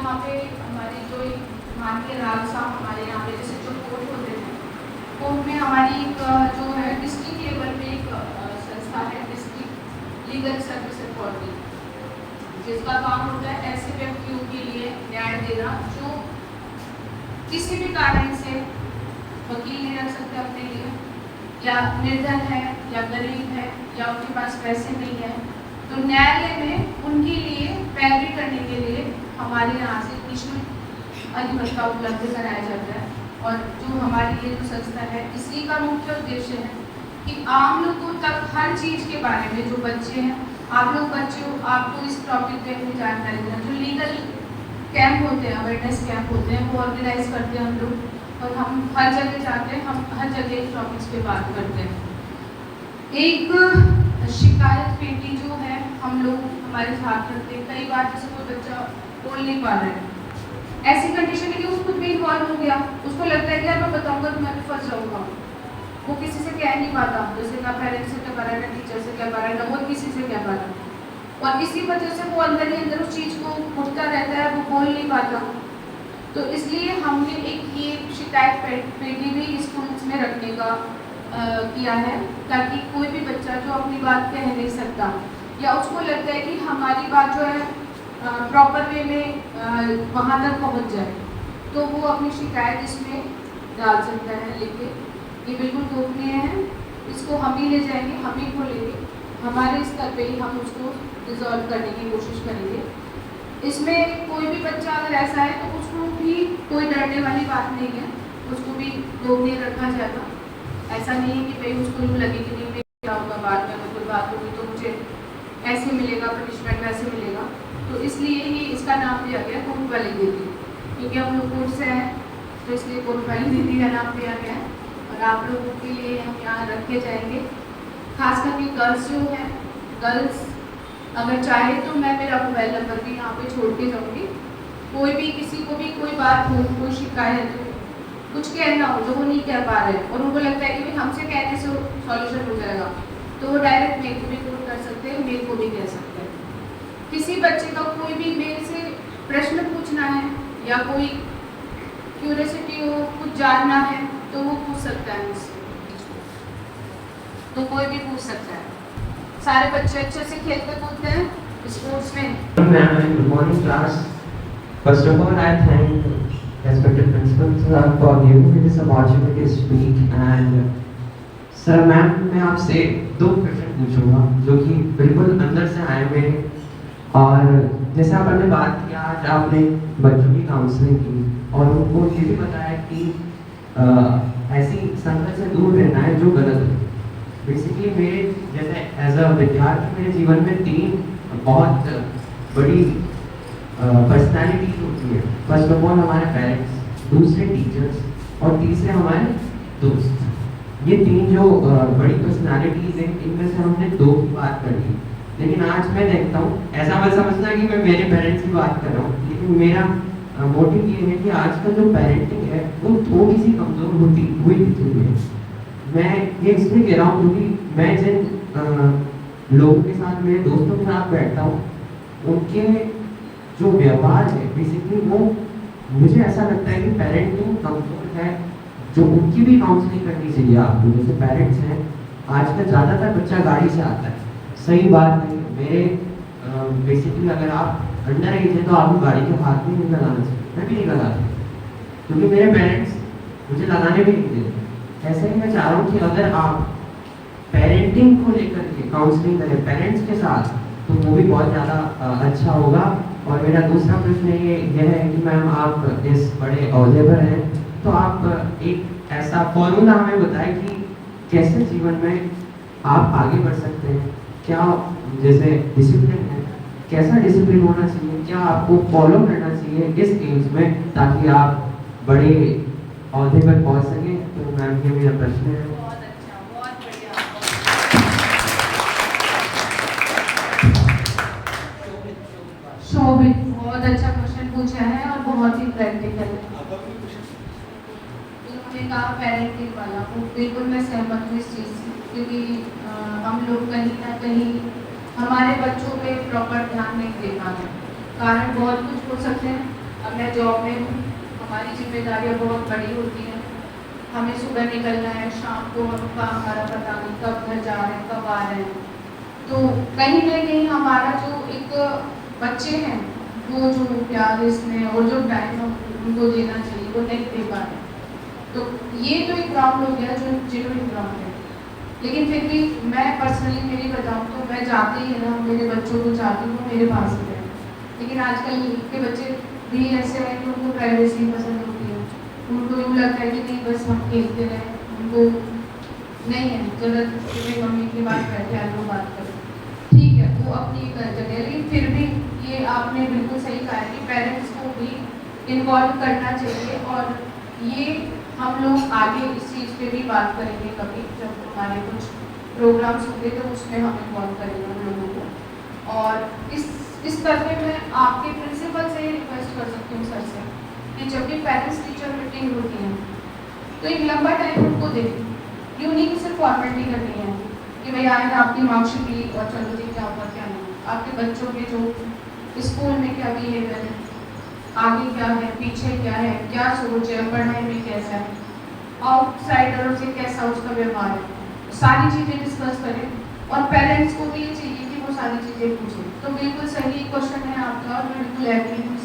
यहाँ पे हमारे जो माननीय राज साहब हमारे यहाँ पे जैसे जो कोर्ट होते हैं, कोर्ट में हमारी एक जो है डिस्ट्रिक्ट लेवल पे एक संस्था है, डिस्ट्रिक्ट लीगल सर्विस अथॉरिटी, जिसका काम होता है ऐसे व्यक्तियों के लिए न्याय देना जो किसी भी कारण से वकील नहीं रख सकते अपने लिए, या निर्धन है, या गरीब है, या उनके पास पैसे नहीं है, तो न्यायालय में उनके लिए पैरवी करने के लिए हमारे यहाँ से निःशुल्क अधिवक्ता उपलब्ध कराया जाता है। और जो हमारी ये जो संस्था है, इसी का मुख्य उद्देश्य है कि आम लोगों तक हर चीज़ के बारे में, जो बच्चे हैं, आप लोग बच्चे हो, आपको इस टॉपिक पे अपनी जानकारी देना। जो लीगल कैंप होते हैं, अवेयरनेस कैंप होते हैं, वो ऑर्गेनाइज करते हैं हम लोग, और हम हर जगह जाते हैं, हम हर जगह इस टॉपिक्स पे बात करते हैं। एक शिकायत पेटी जो है हम लोग हमारे साथ रखते हैं। कई बार जैसे कोई बच्चा बोल नहीं पा रहा है, ऐसी कंडीशन है कि वो खुद भी इन्वॉल्व हो गया, उसको लगता है कि यार मैं बताऊंगा तो मैं भी फंस जाऊंगा, वो किसी से कह नहीं पाता, जैसे ना पेरेंट्स से कह पा रहा है, ना टीचर से कह पा रहा है, ना वो किसी से कह पा रहा है, और इसी वजह से वो अंदर ही अंदर उस चीज़ को घुटता रहता है, वो बोल नहीं पाता। तो इसलिए हमने एक ये शिकायत पेटी भी स्कूल्स में रखने का किया है, ताकि कोई भी बच्चा जो अपनी बात कह नहीं सकता, या उसको लगता है कि हमारी बात जो है प्रॉपर वे में वहाँ तक पहुँच जाए, तो वो अपनी शिकायत इसमें डाल सकता है लेके। ये बिल्कुल गोपनीय है, इसको हम ही ले जाएंगे, हम ही खोलेंगे, हमारे स्तर पे ही हम उसको रिजॉल्व करने की कोशिश करेंगे। इसमें कोई भी बच्चा अगर ऐसा है तो उसको भी कोई डरने वाली बात नहीं है, उसको भी गोपनीय रखा जाएगा। ऐसा नहीं है कि भाई उसको यूँ लगे कि नहीं मैं क्या होगा, बाद में कोई बात होगी तो मुझे ऐसे मिलेगा पनिशमेंट, वैसे मिलेगा। तो इसलिए ही इसका नाम दिया गया कोर्ट वाली दीदी, क्योंकि हम लोग कोर्ट से हैं, तो इसलिए कोर्ट वाली दीदी का नाम दिया गया है। और आप लोगों के लिए हम यहाँ रखे जाएंगे, खास करके गर्ल्स जो हैं, गर्ल्स अगर चाहे तो मैं मेरा मोबाइल नंबर भी यहाँ पे छोड़ के जाऊँगी। कोई भी किसी को भी कोई बात हो, कोई शिकायत हो, कुछ कहना हो जो वो नहीं कह पा रहे हैं और उनको लगता है कि भाई हमसे कहने से सॉल्यूशन हो जाएगा, तो वो डायरेक्ट मेरे को भी फोन कर सकते हैं, मेरे को भी कह सकते हैं। किसी बच्चे का कोई भी मेरे से प्रश्न पूछना है या कोई क्यूरियोसिटी हो, कुछ जानना है, तो वो पूछ सकता है मुझसे, तो कोई भी पूछ सकता है। सारे बच्चे अच्छे से खेलते कूदते हैं स्पोर्ट्स में। Good morning class. First of all, I thank respected principal sir for giving me this opportunity to speak. And sir, ma'am मैं आपसे दो क्वेश्चन पूछूंगा जो कि बिल्कुल अंदर से आए मेरे। और जैसे आपने बात किया, आज आपने बच्चों की काउंसलिंग की और उनको ये भी बताया कि ऐसी संगत से दूर रहना है जो गलत है। बेसिकली मेरे जैसे एज अ विद्यार्थी मेरे जीवन में तीन बहुत बड़ी पर्सनालिटीज होती है। फर्स्ट ऑफ ऑल हमारे पेरेंट्स, दूसरे टीचर्स और तीसरे हमारे दोस्त। ये तीन जो बड़ी पर्सनालिटीज हैं, इनमें से हमने दो की बात कर ली। लेकिन आज मैं देखता हूँ, ऐसा मत समझना कि मैं मेरे पेरेंट्स की बात कर रहा हूँ, लेकिन मेरा मोटिव ये है कि आज का जो पेरेंटिंग है वो थोड़ी सी कमज़ोर होती हुई दिख रही है। मैं ये इसलिए कह रहा हूँ क्योंकि मैं जिन लोगों के साथ, मेरे दोस्तों के साथ बैठता हूँ, उनके जो व्यवहार है बेसिकली वो मुझे ऐसा लगता है कि पेरेंटिंग कमज़ोर है, जो उनकी भी काउंसलिंग करनी चाहिए आपको। जैसे पेरेंट्स हैं, आजकल ज़्यादातर बच्चा गाड़ी से आता है, सही बात नहीं। मेरे बेसिकली अगर आप अंडर एज है तो आपको गाड़ी के हाथ में नहीं लगाना चाहिए, मैं भी नहीं लगाता, क्योंकि मेरे पेरेंट्स मुझे लगाने भी नहीं देते। ऐसे ही मैं चाह रहा हूँ कि अगर आप पेरेंटिंग को लेकर के काउंसलिंग करें पेरेंट्स के साथ, तो वो भी बहुत ज़्यादा अच्छा होगा। और मेरा दूसरा प्रश्न ये है कि मैम आप इस बड़े अहदे पर हैं, तो आप एक ऐसा फॉर्मूला हमें बताएं कि कैसे जीवन में आप आगे बढ़ सकते हैं। क्या जैसे डिसिप्लिन है, कैसा डिसिप्लिन होना चाहिए, क्या आपको फॉलो करना चाहिए इस एज में, ताकि आप बड़े अहदे पर पहुंच सकें। तो मैम ये मेरा प्रश्न है। बहुत अच्छा, बहुत बढ़िया। शोभित, बहुत अच्छा क्वेश्चन पूछा है और बहुत ही प्रैक्टिकल है। उन्होंने कहा पेरेंटिंग वाला, वो बिल्कुल मैं सहमत हूँ इस चीज़ से, क्योंकि हम लोग कहीं ना कहीं हमारे बच्चों पे प्रॉपर ध्यान नहीं दे पा रहे। कारण बहुत कुछ हो सकते हैं। अब मैं जॉब में हूँ, हमारी जिम्मेदारियाँ बहुत बड़ी होती हैं। हमें सुबह निकलना है, शाम को हमका हमारा पता नहीं कब घर जा रहे हैं, कब आ रहे हैं। तो कहीं ना कहीं हमारा जो एक बच्चे हैं वो जो प्यार इसमें और जो टाइम हम उनको देना चाहिए वो नहीं दे पा रहे। तो ये तो एक ग्राउंड हो गया जो जेन्युइन ग्राउंड है। लेकिन फिर भी मैं पर्सनली मेरी बताऊँ तो मैं जाते ही है ना मेरे बच्चों को चाहती हूँ मेरे पास ही रहे। लेकिन आजकल के बच्चे भी ऐसे हैं कि उनको प्राइवेसी पसंद होती है, उनको यूँ लगता है कि नहीं बस हम खेलते रहें, उनको नहीं है जरूरत कि मम्मी की बात बैठे हैं लोग बात करें। ठीक है वो अपनी जगह है, लेकिन फिर भी ये आपने बिल्कुल सही कहा है कि पेरेंट्स को भी इन्वॉल्व करना चाहिए। और ये हम लोग आगे इस चीज़ पे भी बात करेंगे कभी जब हमारे कुछ प्रोग्राम्स होंगे तो उसमें हम इन्वॉल्व करेंगे हम लोगों को। और इस तरह में आपके प्रिंसिपल से रिक्वेस्ट कर सकती हूँ सर से कि जब भी पेरेंट्स टीचर मीटिंग होती है तो एक लंबा टाइम उनको दें। यूँ नहीं कि सिर्फ फॉर्मेलिटी करनी है कि भाई आए आपकी मार्कशीट ली और चलो जी क्या हुआ क्या नहीं। आपके बच्चों के जो स्कूल में क्या बिहेवियर है, आगे क्या है, पीछे क्या है, क्या सोच है, पढ़ाई में कैसा है, आउटसाइडरों से कैसा उसका व्यवहार है, सारी चीज़ें डिस्कस करें। और पेरेंट्स को भी ये चाहिए कि वो सारी चीज़ें पूछें। तो बिल्कुल सही क्वेश्चन है आपका और मैं बिल्कुल एग्री हूँ।